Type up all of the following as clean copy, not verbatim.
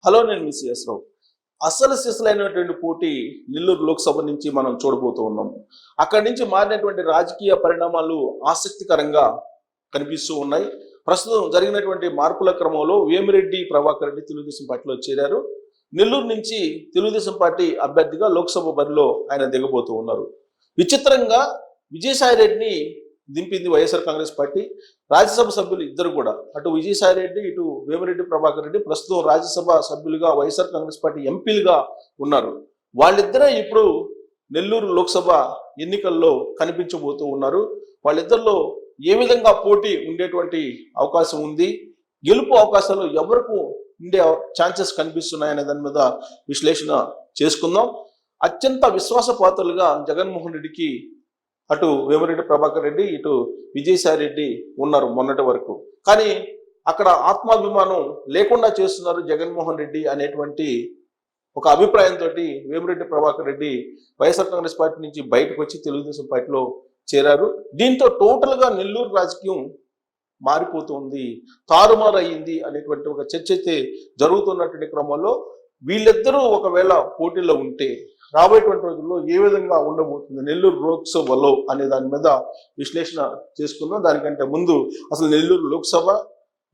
Hello, నేను మీ CS రావు. అసలు సిసలైనటువంటి పోటీ నెల్లూరు లోక్సభ నుంచి మనం చూడబోతూ ఉన్నాము. అక్కడి నుంచి మారినటువంటి రాజకీయ పరిణామాలు ఆసక్తికరంగా కనిపిస్తూ ఉన్నాయి. ప్రస్తుతం జరిగినటువంటి మార్పుల క్రమంలో వేమిరెడ్డి ప్రభాకర్ రెడ్డి తెలుగుదేశం పార్టీలో చేరారు. నెల్లూరు నుంచి తెలుగుదేశం పార్టీ అభ్యర్థిగా లోక్సభ బరిలో ఆయన దిగబోతూ ఉన్నారు. విచిత్రంగా విజయసాయి రెడ్డిని దింపింది వైఎస్ఆర్ కాంగ్రెస్ పార్టీ. రాజ్యసభ సభ్యులు ఇద్దరు కూడా, అటు విజయసాయి రెడ్డి ఇటు వేమిరెడ్డి ప్రభాకర్ రెడ్డి ప్రస్తుతం రాజ్యసభ సభ్యులుగా వైఎస్ఆర్ కాంగ్రెస్ పార్టీ ఎంపీలుగా ఉన్నారు. వాళ్ళిద్దరే ఇప్పుడు నెల్లూరు లోక్సభ ఎన్నికల్లో కనిపించబోతూ ఉన్నారు. వాళ్ళిద్దరిలో ఏ విధంగా పోటీ ఉండేటువంటి అవకాశం ఉంది, గెలుపు అవకాశాలు ఎవరికి ఉండే ఛాన్సెస్ కనిపిస్తున్నాయనే దాని మీద విశ్లేషణ చేసుకుందాం. అత్యంత విశ్వాసపాత్రులుగా జగన్మోహన్ రెడ్డికి అటు వేమిరెడ్డి ప్రభాకర్ రెడ్డి ఇటు విజయసాయి రెడ్డి ఉన్నారు మొన్నటి వరకు. కానీ అక్కడ ఆత్మాభిమానం లేకుండా చేస్తున్నారు జగన్మోహన్ రెడ్డి అనేటువంటి ఒక అభిప్రాయంతో వేమిరెడ్డి ప్రభాకర్ రెడ్డి వైఎస్ఆర్ కాంగ్రెస్ పార్టీ నుంచి బయటకు వచ్చి తెలుగుదేశం పార్టీలో చేరారు. దీంతో టోటల్గా నెల్లూరు రాజకీయం మారిపోతుంది, తారుమారు అయ్యింది అనేటువంటి ఒక చర్చ అయితే జరుగుతున్నటువంటి క్రమంలో వీళ్ళిద్దరూ ఒకవేళ పోటీలో ఉంటే రాబోయేటువంటి రోజుల్లో ఏ విధంగా ఉండబోతుంది నెల్లూరు లోక్సభలో అనే దాని మీద విశ్లేషణ చేసుకుందాం. దానికంటే ముందు అసలు నెల్లూరు లోక్సభ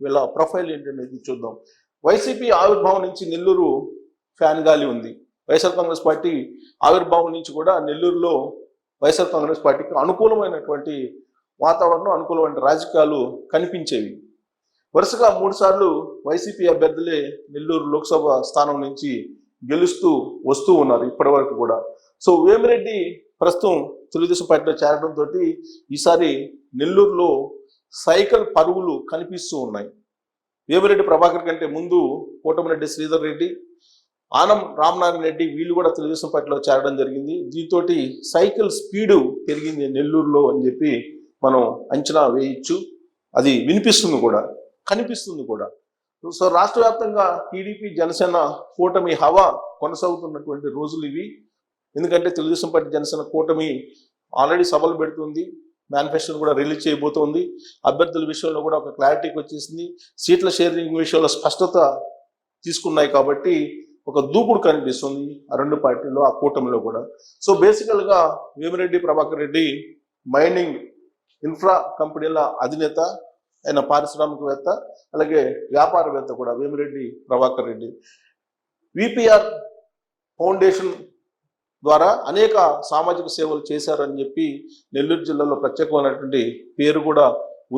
వీళ్ళ ప్రొఫైల్ ఏంటనేది చూద్దాం. వైసీపీ ఆవిర్భావం నుంచి నెల్లూరు ఫ్యాన్ గాలి ఉంది. వైఎస్ఆర్ కాంగ్రెస్ పార్టీ ఆవిర్భావం నుంచి కూడా నెల్లూరులో వైఎస్ఆర్ కాంగ్రెస్ పార్టీకి అనుకూలమైనటువంటి వాతావరణం, అనుకూలమైన రాజకీయాలు కనిపించేవి. వరుసగా 3 సార్లు వైసీపీ అభ్యర్థులే నెల్లూరు లోక్సభ స్థానం నుంచి గెలుస్తూ వస్తూ ఉన్నారు ఇప్పటి వరకు కూడా. సో వేమిరెడ్డి ప్రస్తుతం తెలుగుదేశం పార్టీలో చేరడంతో ఈసారి నెల్లూరులో సైకిల్ పరువులు కనిపిస్తూ ఉన్నాయి. వేమిరెడ్డి ప్రభాకర్ కంటే ముందు కోటమిరెడ్డి శ్రీధర్ రెడ్డి, ఆనం రామనారాయణ రెడ్డి వీళ్ళు కూడా తెలుగుదేశం పార్టీలో చేరడం జరిగింది. దీంతో సైకిల్ స్పీడు పెరిగింది నెల్లూరులో అని చెప్పి మనం అంచనా వేయచ్చు. అది వినిపిస్తుంది కూడా, కనిపిస్తుంది కూడా. సో రాష్ట్ర వ్యాప్తంగా టీడీపీ జనసేన కూటమి హవా కొనసాగుతున్నటువంటి రోజులు ఇవి. ఎందుకంటే తెలుగుదేశం పార్టీ జనసేన కూటమి ఆల్రెడీ సభలు పెడుతుంది, మేనిఫెస్టోని కూడా రిలీజ్ చేయబోతోంది. అభ్యర్థుల విషయంలో కూడా ఒక క్లారిటీకి వచ్చేసింది. సీట్ల షేరింగ్ విషయంలో స్పష్టత తీసుకున్నాయి కాబట్టి ఒక దూకుడు కనిపిస్తుంది ఆ రెండు పార్టీలో, ఆ కూటమిలో కూడా. సో బేసికల్గా వేమిరెడ్డి ప్రభాకర్ రెడ్డి మైనింగ్ ఇన్ఫ్రా కంపెనీల అధినేత, ఆయన పారిశ్రామికవేత్త, అలాగే వ్యాపారవేత్త కూడా వేమిరెడ్డి ప్రభాకర్ రెడ్డి. విపిఆర్ ఫౌండేషన్ ద్వారా అనేక సామాజిక సేవలు చేశారని చెప్పి నెల్లూరు జిల్లాలో ప్రత్యేకమైనటువంటి పేరు కూడా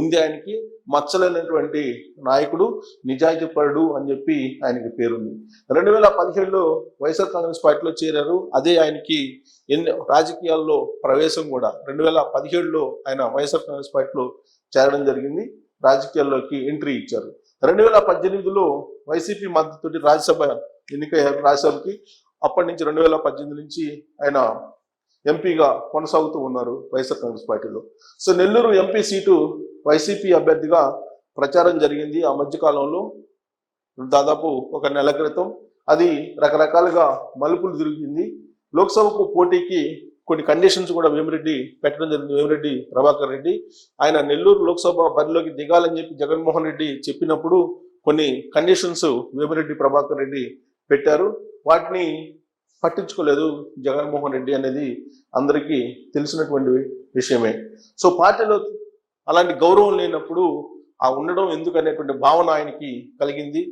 ఉంది ఆయనకి. మచ్చలేనటువంటి నాయకుడు, నిజాయితీపరుడు అని చెప్పి ఆయనకి పేరుంది. 2017లో వైఎస్ఆర్ కాంగ్రెస్ పార్టీలో చేరారు. అదే ఆయనకి రాజకీయాల్లో ప్రవేశం కూడా. 2017లో ఆయన వైఎస్ఆర్ కాంగ్రెస్ పార్టీలో చేరడం జరిగింది, రాజకీయాల్లోకి ఎంట్రీ ఇచ్చారు. 2018లో వైసీపీ మద్దతుతోటి రాజ్యసభ ఎన్నికయ్యారు రాజ్యసభకి. అప్పటి నుంచి 2018 నుంచి ఆయన ఎంపీగా కొనసాగుతూ ఉన్నారు వైఎస్ఆర్ కాంగ్రెస్ పార్టీలో. So Nellore MP seat YCP అభ్యర్థిగా ప్రచారం జరిగింది ఆ మధ్యకాలంలో, దాదాపు ఒక నెల క్రితం. అది రకరకాలుగా మలుపులు తిరిగింది. లోక్సభకు పోటీకి కొన్ని కండిషన్స్ కూడా వేమిరెడ్డి పెట్టడం జరిగింది. వేమిరెడ్డి ప్రభాకర్ రెడ్డి ఆయన నెల్లూరు లోక్సభ బరిలోకి దిగాలని చెప్పి జగన్మోహన్ రెడ్డి చెప్పినప్పుడు కొన్ని కండిషన్స్ వేమిరెడ్డి ప్రభాకర్ రెడ్డి పెట్టారు. వాటిని పట్టించుకోలేదు జగన్మోహన్ రెడ్డి అనేది అందరికీ తెలిసినటువంటి విషయమే. సో పార్టీలో అలాంటి గౌరవం లేనప్పుడు ఆ ఉండడం ఎందుకు అనేటువంటి భావన ఆయనకి కలిగింది.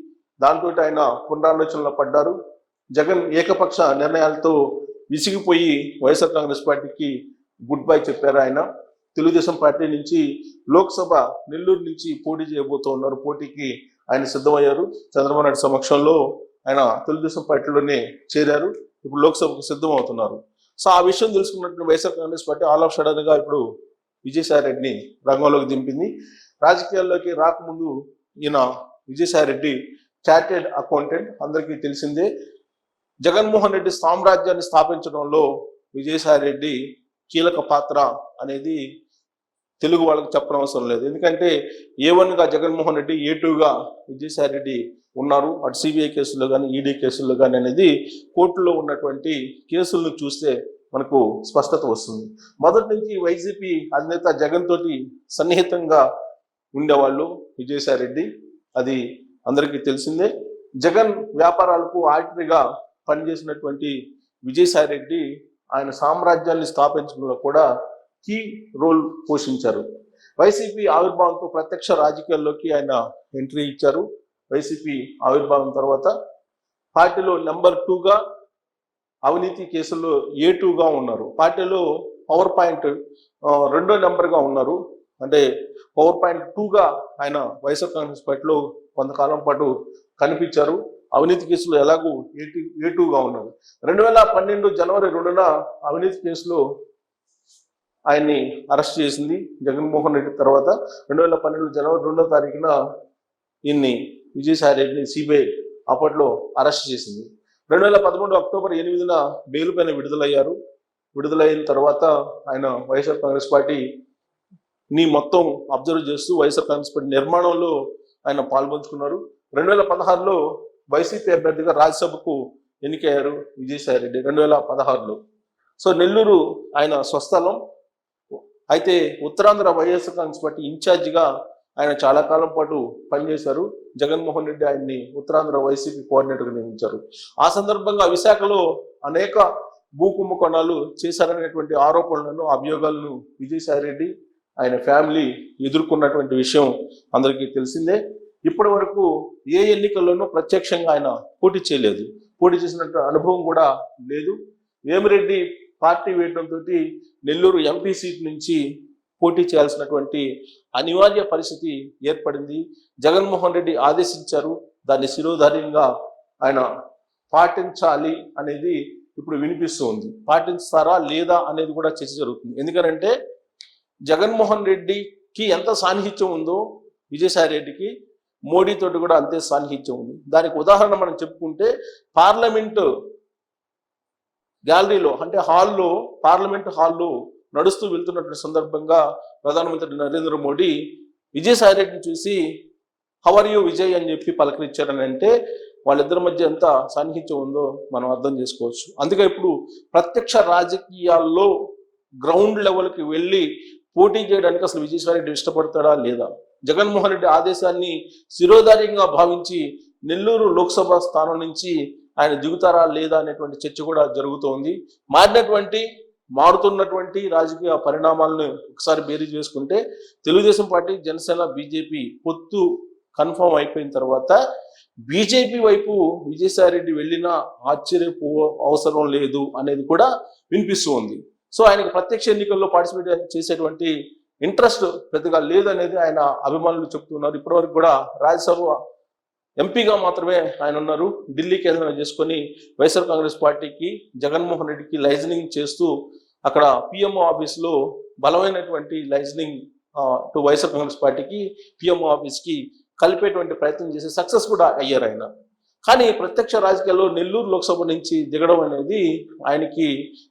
దాంతో ఆయన పునరాలోచనలో పడ్డారు. జగన్ ఏకపక్ష నిర్ణయాలతో విసిగిపోయి వైఎస్ఆర్ కాంగ్రెస్ పార్టీకి గుడ్ బై చెప్పారు ఆయన. తెలుగుదేశం పార్టీ నుంచి లోక్సభ నెల్లూరు నుంచి పోటీ చేయబోతూ ఉన్నారు. పోటీకి ఆయన సిద్ధమయ్యారు. చంద్రబాబు నాయుడు సమక్షంలో ఆయన తెలుగుదేశం పార్టీలోనే చేరారు. ఇప్పుడు లోక్సభకు సిద్ధం అవుతున్నారు. సో ఆ విషయం తెలుసుకున్నట్టు YSR Congress party all of sudden గా ఇప్పుడు విజయసాయి రెడ్డిని రంగంలోకి దింపింది. రాజకీయాల్లోకి రాకముందు ఈయన విజయసాయి రెడ్డి చార్టెడ్ అకౌంటెంట్, అందరికీ తెలిసిందే. జగన్మోహన్ రెడ్డి సామ్రాజ్యాన్ని స్థాపించడంలో విజయసాయి రెడ్డి కీలక పాత్ర అనేది తెలుగు వాళ్ళకి చెప్పనవసరం లేదు. ఎందుకంటే A1గా జగన్మోహన్ రెడ్డి, A2గా విజయసాయి రెడ్డి ఉన్నారు. అటు సిబిఐ కేసుల్లో కానీ ఈడీ కేసుల్లో కానీ అనేది కోర్టులో ఉన్నటువంటి కేసులను చూస్తే మనకు స్పష్టత వస్తుంది. మొదటి నుంచి వైసీపీ అధినేత జగన్ తోటి సన్నిహితంగా ఉండేవాళ్ళు విజయసాయి రెడ్డి, అది అందరికీ తెలిసిందే. జగన్ వ్యాపారాలకు ఆర్టరీగా పనిచేసినటువంటి విజయసాయి రెడ్డి ఆయన సామ్రాజ్యాన్ని స్థాపించడంలో కూడా కీ రోల్ పోషించారు. వైసీపీ ఆవిర్భావంతో ప్రత్యక్ష రాజకీయాల్లోకి ఆయన ఎంట్రీ ఇచ్చారు. వైసీపీ ఆవిర్భావం తర్వాత పార్టీలో నెంబర్ 2గా, అవినీతి కేసుల్లో A2గా ఉన్నారు. పార్టీలో పవర్ పాయింట్ 2వ నెంబర్గా ఉన్నారు. అంటే పవర్ పాయింట్ 2గా ఆయన వైఎస్ఆర్ కాంగ్రెస్ పార్టీలో కొంతకాలం పాటు కనిపించారు. అవినీతి కేసులో ఎలాగూ A2గా ఉన్నారు. 2012 జనవరి 2న అవినీతి కేసులో ఆయన్ని అరెస్ట్ చేసింది జగన్మోహన్ రెడ్డి. తర్వాత 2012 జనవరి 2వ తారీఖున ఈయన్ని విజయసాయి రెడ్డిని సిబిఐ అప్పట్లో అరెస్ట్ చేసింది. 2013 అక్టోబర్ 8న బెయిల్ పైన విడుదలయ్యారు. విడుదలైన తర్వాత ఆయన వైఎస్ఆర్ కాంగ్రెస్ పార్టీని మొత్తం అబ్జర్వ్ చేస్తూ వైఎస్ఆర్ కాంగ్రెస్ పార్టీ నిర్మాణంలో ఆయన పాల్పంచుకున్నారు. 2016లో వైసీపీ అభ్యర్థిగా రాజ్యసభకు ఎన్నికయ్యారు విజయసాయి రెడ్డి 2016లో. సో నెల్లూరు ఆయన స్వస్థలం. అయితే ఉత్తరాంధ్ర వైఎస్ఆర్ కాంగ్రెస్ పార్టీ ఇన్ఛార్జిగా ఆయన చాలా కాలం పాటు పనిచేశారు. జగన్మోహన్ రెడ్డి ఆయన్ని ఉత్తరాంధ్ర వైసీపీ కోఆర్డినేటర్గా నియమించారు. ఆ సందర్భంగా విశాఖలో అనేక భూ కుంభకోణాలు చేశారనేటువంటి ఆరోపణలను, అభియోగాలను విజయసాయి రెడ్డి ఆయన ఫ్యామిలీ ఎదుర్కొన్నటువంటి విషయం అందరికీ తెలిసిందే. ఇప్పటి వరకు ఏ ఎన్నికల్లోనూ ప్రత్యక్షంగా ఆయన పోటీ చేయలేదు. పోటీ చేసినట్టు అనుభవం కూడా లేదు. వేమిరెడ్డి పార్టీ వేయడంతో నెల్లూరు ఎంపీ సీట్ నుంచి పోటీ చేయాల్సినటువంటి అనివార్య పరిస్థితి ఏర్పడింది. జగన్మోహన్ రెడ్డి ఆదేశించారు. దాన్ని శిరోధార్యంగా ఆయన పాటించాలి అనేది ఇప్పుడు వినిపిస్తూ ఉంది. పాటిస్తారా లేదా అనేది కూడా చర్చ జరుగుతుంది. ఎందుకంటే జగన్మోహన్ రెడ్డికి ఎంత సాన్నిహిత్యం ఉందో విజయసాయి రెడ్డికి మోడీతోటి కూడా అంతే సాన్నిహిత్యం ఉంది. దానికి ఉదాహరణ మనం చెప్పుకుంటే పార్లమెంటు గ్యాలరీలో అంటే పార్లమెంట్ హాల్లో నడుస్తూ వెళ్తున్నటువంటి సందర్భంగా ప్రధానమంత్రి నరేంద్ర మోడీ విజయసాయి రెడ్డిని చూసి హౌ ఆర్ యూ విజయ్ అని చెప్పి పలకరించారని అంటే వాళ్ళిద్దరి మధ్య ఎంత సాన్నిహిత్యం ఉందో మనం అర్థం చేసుకోవచ్చు. అందుకే ఇప్పుడు ప్రత్యక్ష రాజకీయాల్లో గ్రౌండ్ లెవెల్కి వెళ్ళి పోటీ చేయడానికి అసలు విజయసాయి రెడ్డి ఇష్టపడతాడా లేదా, జగన్మోహన్ రెడ్డి ఆదేశాన్ని శిరోధార్యంగా భావించి నెల్లూరు లోక్సభ స్థానం నుంచి ఆయన దిగుతారా లేదా అనేటువంటి చర్చ కూడా జరుగుతోంది. మారుతున్నటువంటి రాజకీయ పరిణామాలను ఒకసారి బేరీజ్ వేసుకుంటే తెలుగుదేశం పార్టీ, జనసేన, బీజేపీ పొత్తు కన్ఫర్మ్ అయిపోయిన తర్వాత బీజేపీ వైపు విజయసాయి రెడ్డి వెళ్ళినా ఆశ్చర్యపో అవసరం లేదు అనేది కూడా వినిపిస్తూ ఉంది. సో ఆయనకు ప్రత్యక్ష ఎన్నికల్లో పార్టిసిపేట్ చేసేటువంటి ఇంట్రెస్ట్ పెద్దగా లేదనేది ఆయన అభిమానులు చెప్తున్నారు. ఇప్పటివరకు కూడా రాజ్యసభ ఎంపీగా మాత్రమే ఆయన ఉన్నారు. ఢిల్లీ కేంద్రంగా చేసుకొని వైఎస్ఆర్ కాంగ్రెస్ పార్టీకి, జగన్మోహన్ రెడ్డికి లైజనింగ్ చేస్తూ అక్కడ పిఎంఓ ఆఫీస్లో బలమైనటువంటి లైజనింగ్ టు వైఎస్ఆర్ కాంగ్రెస్ పార్టీకి, పిఎంఓ ఆఫీస్కి కలిపేటువంటి ప్రయత్నం చేసి సక్సెస్ కూడా అయ్యారు ఆయన. కానీ ప్రత్యక్ష రాజకీయాల్లో నెల్లూరు లోక్సభ నుంచి దిగడం అనేది ఆయనకి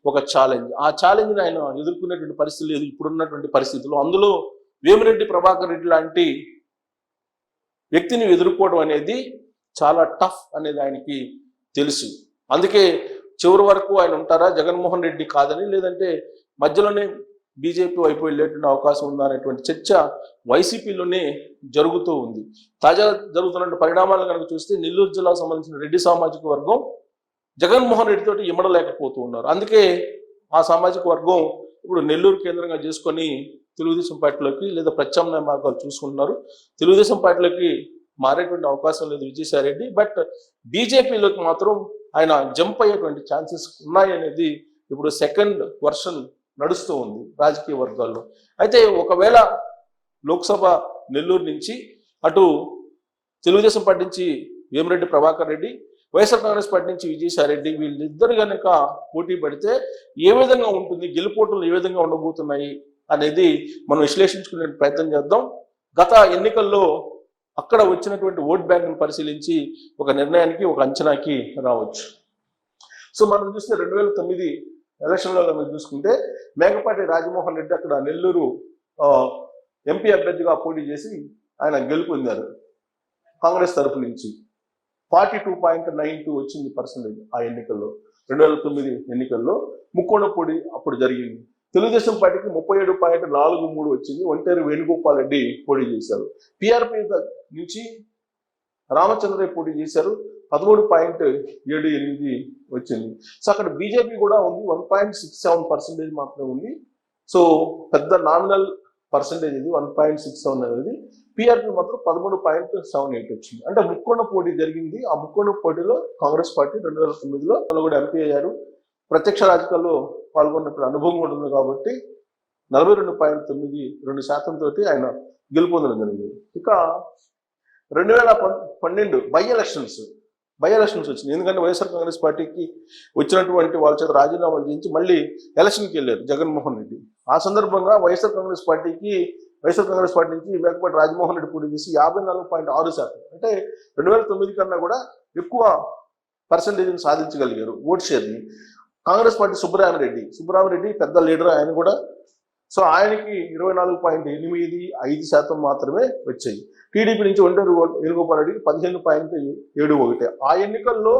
ఒక ఛాలెంజ్. ఆ ఛాలెంజ్ని ఆయన ఎదుర్కొనేటువంటి పరిస్థితి లేదు ఇప్పుడున్నటువంటి పరిస్థితుల్లో. అందులో వేమిరెడ్డి ప్రభాకర్ రెడ్డి లాంటి వ్యక్తిని ఎదుర్కోవడం అనేది చాలా టఫ్ అనేది ఆయనకి తెలుసు. అందుకే చివరి వరకు ఆయన ఉంటారా జగన్మోహన్ రెడ్డి కాదని, లేదంటే మధ్యలోనే బీజేపీ వైపు వెళ్ళేటువంటి అవకాశం ఉందా అనేటువంటి చర్చ వైసీపీలోనే జరుగుతూ ఉంది. తాజా జరుగుతున్న పరిణామాలను కనుక చూస్తే నెల్లూరు జిల్లాకు సంబంధించిన రెడ్డి సామాజిక వర్గం జగన్మోహన్ రెడ్డి తోటి ఇమ్మడలేకపోతూ ఉన్నారు. అందుకే ఆ సామాజిక వర్గం ఇప్పుడు నెల్లూరు కేంద్రంగా చేసుకొని తెలుగుదేశం పార్టీలోకి లేదా ప్రత్యామ్నాయ మార్గాలు చూసుకుంటున్నారు. తెలుగుదేశం పార్టీలోకి మారేటువంటి అవకాశం లేదు విజయసాయి రెడ్డి. బట్ బీజేపీలోకి మాత్రం ఆయన జంప్ అయ్యేటువంటి ఛాన్సెస్ ఉన్నాయనేది ఇప్పుడు సెకండ్ వర్షన్ నడుస్తూ ఉంది రాజకీయ వర్గాల్లో. అయితే ఒకవేళ లోక్సభ నెల్లూరు నుంచి అటు తెలుగుదేశం పార్టీ నుంచి వేమిరెడ్డి ప్రభాకర్ రెడ్డి, వైఎస్ఆర్ కాంగ్రెస్ పార్టీ నుంచి విజయసాయి రెడ్డి వీళ్ళిద్దరు కనుక పోటీ పడితే ఏ విధంగా ఉంటుంది, గెలుపోటులు ఏ విధంగా ఉండబోతున్నాయి అనేది మనం విశ్లేషించుకునే ప్రయత్నం చేద్దాం. గత ఎన్నికల్లో అక్కడ వచ్చినటువంటి ఓట్ బ్యాంకును పరిశీలించి ఒక నిర్ణయానికి, ఒక అంచనాకి రావచ్చు. సో మనం చూస్తే 2009 ఎలక్షన్లో మీరు చూసుకుంటే మేకపాటి రాజమోహన్ రెడ్డి అక్కడ నెల్లూరు ఎంపీ అభ్యర్థిగా పోటీ చేసి ఆయన గెలుపొందారు కాంగ్రెస్ తరఫు నుంచి. 42.92 వచ్చింది పర్సెంటేజ్ ఆ ఎన్నికల్లో. 2009 ఎన్నికల్లో ముక్కోణపూడి అప్పుడు జరిగింది. తెలుగుదేశం పార్టీకి 37.43 వచ్చింది. ఒంటేరు వేణుగోపాల్ రెడ్డి పోటీ చేశారు. పిఆర్పి నుంచి రామచంద్రయ్య పోటీ చేశారు, 13.78 వచ్చింది. సో అక్కడ బీజేపీ కూడా ఉంది, 1.67% మాత్రమే ఉంది. సో పెద్ద నామినల్ పర్సంటేజ్ ఇది 1.67 అనేది. పిఆర్పి మాత్రం 13.78 వచ్చింది. అంటే ముక్కోణ పోటీ జరిగింది. ఆ ముక్కోణ పోటీలో కాంగ్రెస్ పార్టీ 2009లో కూడా ఎంపీ అయ్యారు. ప్రత్యక్ష రాజకీయాల్లో పాల్గొన్నప్పుడు అనుభవం ఉంటుంది కాబట్టి 42.92% తోటి ఆయన గెలుపొందడం జరిగింది. ఇక 2012 బై ఎలక్షన్స్ వచ్చింది. ఎందుకంటే వైఎస్ఆర్ కాంగ్రెస్ పార్టీకి వచ్చినటువంటి వాళ్ళ చేత రాజీనామాలు చేయించి మళ్ళీ ఎలక్షన్కి వెళ్ళారు జగన్మోహన్ రెడ్డి. ఆ సందర్భంగా వైఎస్ఆర్ కాంగ్రెస్ పార్టీ నుంచి మేకపాటి రాజమోహన్ రెడ్డి పోటీ చేసి 54.6%, అంటే 2009 కన్నా కూడా ఎక్కువ పర్సంటేజ్ని సాధించగలిగారు ఓట్ షేర్ని. కాంగ్రెస్ పార్టీ సుబ్బరామిరెడ్డి పెద్ద లీడర్ ఆయన కూడా. సో ఆయనకి 24.85% మాత్రమే వచ్చాయి. టీడీపీ నుంచి ఒంటరి వేణుగోపాల్ రెడ్డికి 15.71. ఆ ఎన్నికల్లో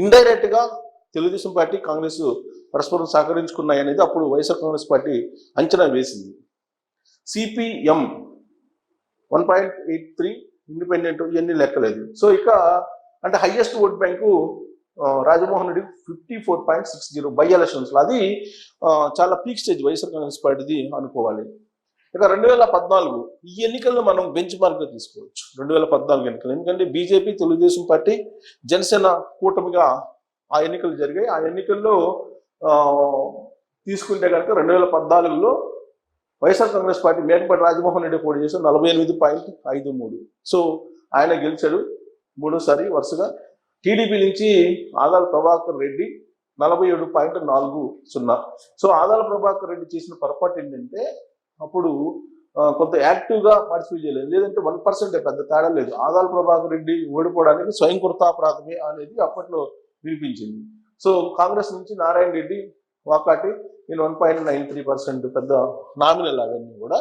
ఇండైరెక్ట్ గా తెలుగుదేశం పార్టీ కాంగ్రెస్ పరస్పరం సహకరించుకున్నాయి అనేది అప్పుడు వైఎస్ఆర్ కాంగ్రెస్ పార్టీ అంచనా వేసింది. సిపిఎం 1.83, ఇండిపెండెంట్ ఇవన్నీ లెక్కలేదు. సో ఇక అంటే highest vote bank Rajamohan Reddy 54.60 by elections. అది చాలా పీక్ స్టేజ్ వైఎస్ఆర్ కాంగ్రెస్ పార్టీది అనుకోవాలి. ఇక 2014 ఈ ఎన్నికల్లో మనం బెంచ్ మార్క్గా తీసుకోవచ్చు. 2014 ఎన్నికలు, ఎందుకంటే బీజేపీ, తెలుగుదేశం పార్టీ, జనసేన కూటమిగా ఆ ఎన్నికలు జరిగాయి. ఆ ఎన్నికల్లో తీసుకుంటే కనుక 2014లో వైఎస్ఆర్ కాంగ్రెస్ పార్టీ మేకపాటి రాజమోహన్ రెడ్డి పోటీ చేశారు, 48.53. సో ఆయన గెలిచాడు మూడోసారి వరుసగా. టీడీపీ నుంచి ఆదాల ప్రభాకర్ రెడ్డి 47.40. సో ఆదాల ప్రభాకర్ రెడ్డి చేసిన పొరపాటు ఏంటంటే అప్పుడు కొంత యాక్టివ్గా పార్టిసిపేట్ చేయలేదు, లేదంటే 1% పెద్ద తేడా లేదు. ఆదాల ప్రభాకర్ రెడ్డి ఓడిపోవడానికి స్వయం కృతాపరాధమే అనేది అప్పట్లో వినిపించింది. సో కాంగ్రెస్ నుంచి నారాయణ రెడ్డి వాకాటి 1.93%, పెద్ద నామినల్ అవన్నీ కూడా.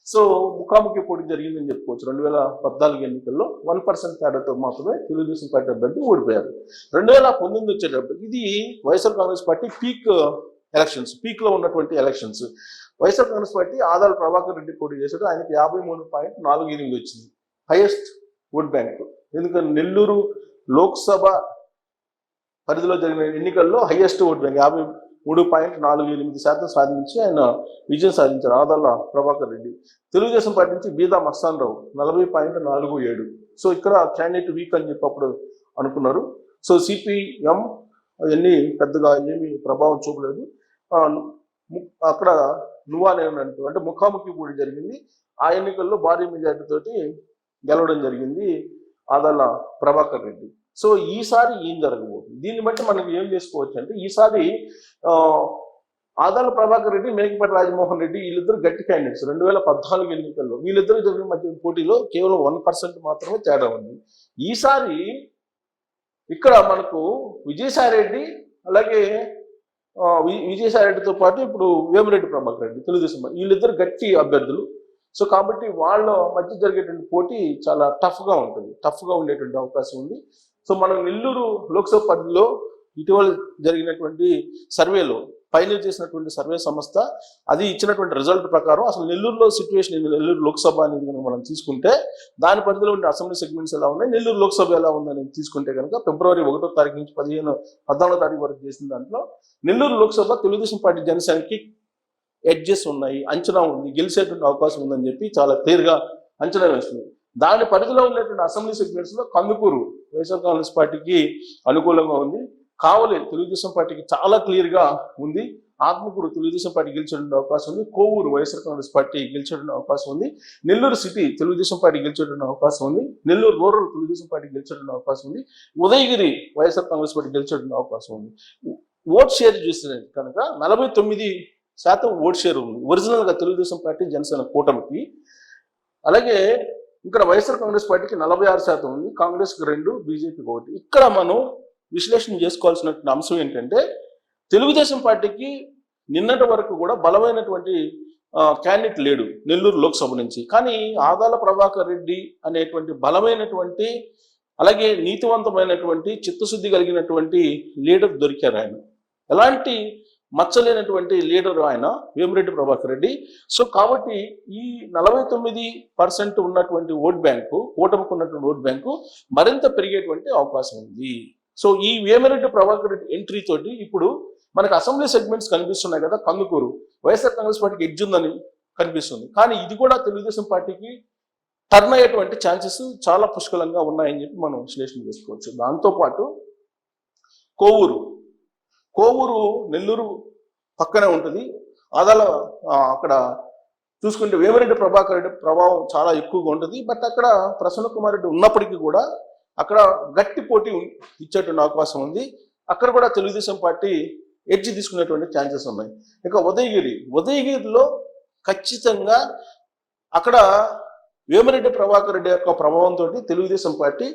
సో ముఖాముఖి పోటీ జరిగిందని చెప్పుకోవచ్చు. 2014 ఎన్నికల్లో 1% తేడాతో మాత్రమే తెలుగుదేశం పార్టీ అభ్యర్థి ఓడిపోయారు. 2019 వచ్చేటప్పుడు ఇది వైఎస్ఆర్ కాంగ్రెస్ పార్టీ పీక్లో ఉన్నటువంటి ఎలక్షన్స్. వైఎస్ఆర్ కాంగ్రెస్ పార్టీ ఆదాల ప్రభాకర్ రెడ్డి పోటీ చేశాడు, ఆయనకి 53.48 వచ్చింది, హైయెస్ట్ ఓట్ బ్యాంక్. ఎందుకంటే నెల్లూరు లోక్సభ పరిధిలో జరిగిన ఎన్నికల్లో హైయెస్ట్ ఓట్ బ్యాంక్ 53.48% సాధించి ఆయన విజయం సాధించారు ఆదాల ప్రభాకర్ రెడ్డి. తెలుగుదేశం పార్టీ నుంచి బీదా మస్తాన్ రావు 40.47. సో ఇక్కడ క్యాండిడేట్ వీక్ అని చెప్పి అప్పుడు అనుకున్నారు. సో సిపిఎం అవన్నీ పెద్దగా ఏమీ ప్రభావం చూపలేదు. అక్కడ నువ్వానేనంటూ అంటే ముఖాముఖి పోటీ జరిగింది. ఆ ఎన్నికల్లో భారీ మెజార్టీ తోటి గెలవడం జరిగింది ఆదాల ప్రభాకర్ రెడ్డి. సో ఈసారి ఏం జరగబోతుంది, దీన్ని బట్టి మనం ఏం చేసుకోవచ్చు అంటే ఈసారి ఆదాల ప్రభాకర్ రెడ్డి, మేకపాటి రాజమోహన్ రెడ్డి వీళ్ళిద్దరు గట్టి క్యాండిడేట్స్. 2014 ఎన్నికల్లో వీళ్ళిద్దరు జరిగిన మధ్య పోటీలో కేవలం 1% మాత్రమే తేడా ఉంది. ఈసారి ఇక్కడ మనకు విజయసాయిరెడ్డి, అలాగే విజయసాయిరెడ్డితో పాటు ఇప్పుడు వేమిరెడ్డి ప్రభాకర్ రెడ్డి తెలుగుదేశం, వీళ్ళిద్దరు గట్టి అభ్యర్థులు. సో కాబట్టి వాళ్ళ మధ్య జరిగేటువంటి పోటీ చాలా టఫ్గా ఉండేటువంటి అవకాశం ఉంది. సో మనం నెల్లూరు లోక్సభ పరిధిలో ఇటీవల జరిగినటువంటి సర్వేలో పైనల్ చేసినటువంటి సర్వే సంస్థ అది ఇచ్చినటువంటి రిజల్ట్ ప్రకారం అసలు నెల్లూరులో సిచ్యువేషన్ ఏంది, నెల్లూరు లోక్సభ అనేది కనుక మనం తీసుకుంటే దాని పరిధిలో ఉండే అసెంబ్లీ సెగ్మెంట్స్ ఎలా ఉన్నాయి, నెల్లూరు లోక్సభ ఎలా ఉందని తీసుకుంటే కనుక ఫిబ్రవరి 1వ తారీఖు నుంచి 14వ తారీఖు వరకు చేసిన దాంట్లో నెల్లూరు లోక్సభ తెలుగుదేశం పార్టీ జనసేనకి ఎడ్జెస్ ఉన్నాయి, అంచనా ఉంది, గెలిచేటువంటి అవకాశం ఉందని చెప్పి చాలా క్లియర్గా అంచనా వేస్తుంది. దాని పరిధిలో ఉన్నటువంటి అసెంబ్లీ సెగ్మెంట్స్ లో కందుకూరు వైఎస్ఆర్ కాంగ్రెస్ పార్టీకి అనుకూలంగా ఉంది, కావలి తెలుగుదేశం పార్టీకి చాలా క్లియర్గా ఉంది, ఆత్మకూరు తెలుగుదేశం పార్టీ గెలిచేటువంటి అవకాశం ఉంది, కోవూరు వైఎస్ఆర్ కాంగ్రెస్ పార్టీ గెలిచేటువంటి అవకాశం ఉంది, నెల్లూరు సిటీ తెలుగుదేశం పార్టీ గెలిచేటువంటి అవకాశం ఉంది, నెల్లూరు రూరల్ తెలుగుదేశం పార్టీ గెలిచేటువంటి అవకాశం ఉంది, ఉదయగిరి వైఎస్ఆర్ కాంగ్రెస్ పార్టీ గెలిచేటువంటి అవకాశం ఉంది. ఓట్ షేర్ చూస్తే కనుక 49% ఓట్ షేర్ ఉంది ఒరిజినల్ గా తెలుగుదేశం పార్టీ జనసేన కూటమికి. అలాగే ఇక్కడ వైఎస్ఆర్ కాంగ్రెస్ పార్టీకి 46% ఉంది, కాంగ్రెస్కి 2, బీజేపీకి 1. ఇక్కడ మనం విశ్లేషణ చేసుకోవాల్సిన అంశం ఏంటంటే తెలుగుదేశం పార్టీకి నిన్నటి వరకు కూడా బలమైనటువంటి క్యాండిడేట్ లేడు నెల్లూరు లోక్సభ నుంచి. కానీ ఆదాల ప్రభాకర్ రెడ్డి అనేటువంటి బలమైనటువంటి అలాగే నీతివంతమైనటువంటి చిత్తశుద్ధి కలిగినటువంటి లీడర్ దొరికారు. ఆయన ఎలాంటి మచ్చలేనటువంటి లీడర్ ఆయన వేమిరెడ్డి ప్రభాకర్ రెడ్డి. సో కాబట్టి ఈ 49% ఉన్నటువంటి ఓట్ బ్యాంకు, కూటమికి ఉన్నటువంటి ఓట్ బ్యాంకు మరింత పెరిగేటువంటి అవకాశం ఉంది. సో ఈ వేమిరెడ్డి ప్రభాకర్ రెడ్డి ఎంట్రీ తోటి ఇప్పుడు మనకు అసెంబ్లీ సెగ్మెంట్స్ కనిపిస్తున్నాయి కదా, కందుకూరు వైఎస్ఆర్ కాంగ్రెస్ పార్టీకి ఎడ్జ్ ఉందని కనిపిస్తుంది. కానీ ఇది కూడా తెలుగుదేశం పార్టీకి టర్న్ అయ్యేటువంటి ఛాన్సెస్ చాలా పుష్కలంగా ఉన్నాయని చెప్పి మనం విశ్లేషణ చేసుకోవచ్చు. దాంతోపాటు కోవూరు నెల్లూరు పక్కనే ఉంటుంది. అక్కడ చూసుకుంటే వేమిరెడ్డి ప్రభాకర్ రెడ్డి ప్రభావం చాలా ఎక్కువగా ఉంటుంది. బట్ అక్కడ ప్రసన్న కుమార్ రెడ్డి ఉన్నప్పటికీ కూడా అక్కడ గట్టి పోటీ ఇచ్చేటువంటి అవకాశం ఉంది. అక్కడ కూడా తెలుగుదేశం పార్టీ ఎడ్జ్ తీసుకునేటువంటి ఛాన్సెస్ ఉన్నాయి. ఇక ఉదయగిరిలో ఖచ్చితంగా అక్కడ వేమిరెడ్డి ప్రభాకర్ రెడ్డి యొక్క ప్రభావంతో తెలుగుదేశం పార్టీ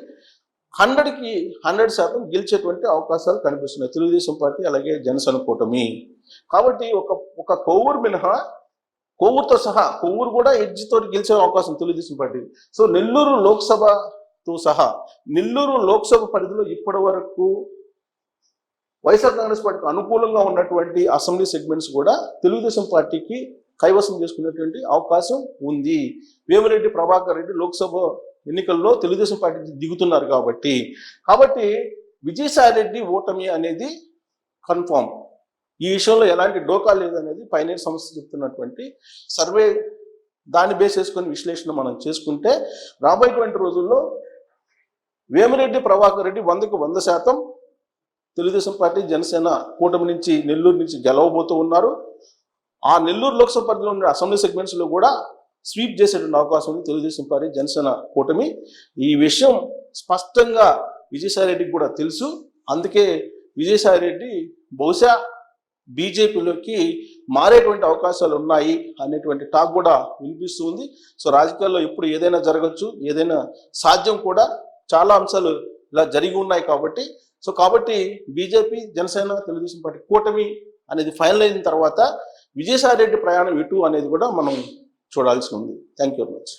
100% గెలిచేటువంటి అవకాశాలు కనిపిస్తున్నాయి. తెలుగుదేశం పార్టీ అలాగే జనసేన కూటమి. కాబట్టి ఒక కోవూరు మినహా, కోవూరుతో సహా కోవూరు కూడా ఎడ్జ్ తోటి గెలిచే అవకాశం తెలుగుదేశం పార్టీ. సో నెల్లూరు లోక్సభతో సహా నెల్లూరు లోక్సభ పరిధిలో ఇప్పటి వరకు వైఎస్ఆర్ కాంగ్రెస్ పార్టీకి అనుకూలంగా ఉన్నటువంటి అసెంబ్లీ సెగ్మెంట్స్ కూడా తెలుగుదేశం పార్టీకి కైవసం చేసుకునేటువంటి అవకాశం ఉంది. వేమిరెడ్డి ప్రభాకర్ రెడ్డి లోక్సభ ఎన్నికల్లో తెలుగుదేశం పార్టీ దిగుతున్నారు కాబట్టి విజయసాయి రెడ్డి ఓటమి అనేది కన్ఫామ్. ఈ విషయంలో ఎలాంటి డోకా లేదనేది పైనేర్ సంస్థ చెప్తున్నటువంటి సర్వే, దాన్ని బేస్ చేసుకుని విశ్లేషణ మనం చేసుకుంటే రాబోయేటువంటి రోజుల్లో వేమిరెడ్డి ప్రభాకర్ రెడ్డి 100% తెలుగుదేశం పార్టీ జనసేన కూటమి నుంచి నెల్లూరు నుంచి గెలవబోతూ ఉన్నారు. ఆ నెల్లూరు లోక్సభ పరిధిలో ఉన్న అసెంబ్లీ సెగ్మెంట్స్లో కూడా స్వీప్ చేసేటువంటి అవకాశం ఉంది తెలుగుదేశం పార్టీ జనసేన కూటమి. ఈ విషయం స్పష్టంగా విజయసాయి రెడ్డికి కూడా తెలుసు. అందుకే విజయసాయి రెడ్డి బహుశా బీజేపీలోకి మారేటువంటి అవకాశాలు ఉన్నాయి అనేటువంటి టాక్ కూడా వినిపిస్తుంది. సో రాజకీయాల్లో ఎప్పుడు ఏదైనా జరగచ్చు, ఏదైనా సాధ్యం కూడా. చాలా అంశాలు ఇలా జరిగి ఉన్నాయి కాబట్టి బీజేపీ జనసేన తెలుగుదేశం పార్టీ కూటమి అనేది ఫైనల్ అయిన తర్వాత విజయసాయి రెడ్డి ప్రయాణం ఎటు అనేది కూడా మనం చూడాల్సి ఉంది. Thank you very much.